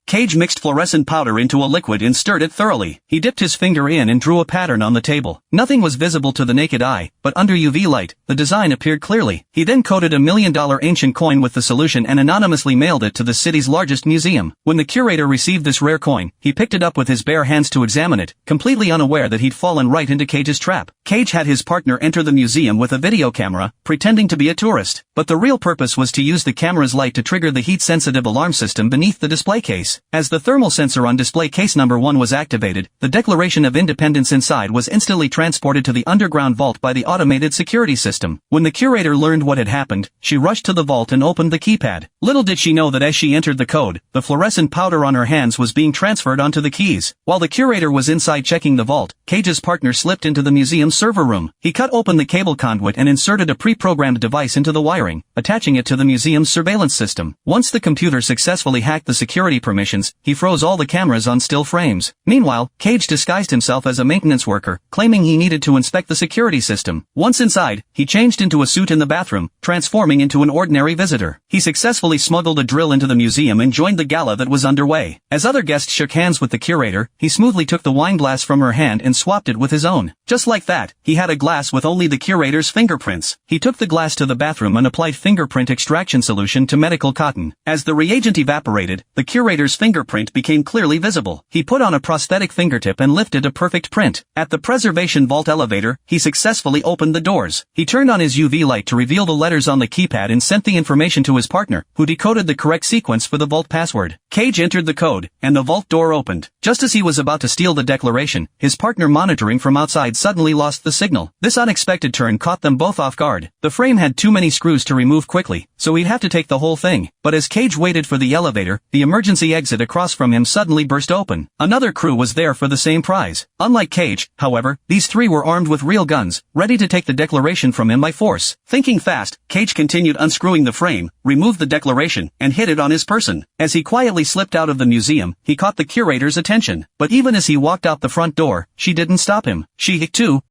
Cage mixed fluorescent powder into a liquid and stirred it thoroughly. He dipped his finger in and drew a pattern on the table. Nothing was visible to the naked eye, but under UV light, the design appeared clearly. He then coated a $1 million ancient coin with the solution and anonymously mailed it to the city's largest museum. When the curator received this rare coin, he picked it up with his bare hands to examine it, completely unaware that he'd fallen right into Cage's trap. Cage had his partner enter the museum with a video camera, pretending to be a tourist. But the real purpose was to use the camera's light to trigger the heat-sensitive alarm system beneath the display case. As the thermal sensor on display case number 1 was activated, the Declaration of Independence inside was instantly transported to the underground vault by the automated security system. When the curator learned what had happened, she rushed to the vault and opened the keypad. Little did she know that as she entered the code, the fluorescent powder on her hands was being transferred onto the keys. While the curator was inside checking the vault, Cage's partner slipped into the museum's server room. He cut open the cable conduit and inserted a pre-programmed device into the wiring, attaching it to the museum's surveillance system. Once the computer successfully hacked the security permissions, he froze all the cameras on still frames. Meanwhile, Cage disguised himself as a maintenance worker, claiming he needed to inspect the security system. Once inside, he changed into a suit in the bathroom, transforming into an ordinary visitor. He successfully smuggled a drill into the museum and joined the gala that was underway. As other guests shook hands with the curator, he smoothly took the wine glass from her hand and swapped it with his own. Just like that, he had a glass with only the curator's fingerprints. He took the glass to the bathroom and applied fingerprint extraction solution to medical cotton. As the reagent evaporated, the curator's fingerprint became clearly visible. He put on a prosthetic fingertip and lifted a perfect print. At the preservation vault elevator, he successfully opened the doors. He turned on his UV light to reveal the letters on the keypad and sent the information to his partner, who decoded the correct sequence for the vault password. Cage entered the code, and the vault door opened. Just as he was about to steal the declaration, his partner monitoring from outside suddenly lost the signal. This unexpected turn caught them both off guard. The frame had too many screws to remove quickly, so he'd have to take the whole thing. But as Cage waited for the elevator, the emergency exit across from him suddenly burst open. Another crew was there for the same prize. Unlike Cage, however, these three were armed with real guns, ready to take the declaration from him by force. Thinking fast, Cage continued unscrewing the frame, removed the declaration, and hid it on his person. As he quietly slipped out of the museum, he caught the curator's attention. But even as he walked out the front door, she didn't stop him. She, too,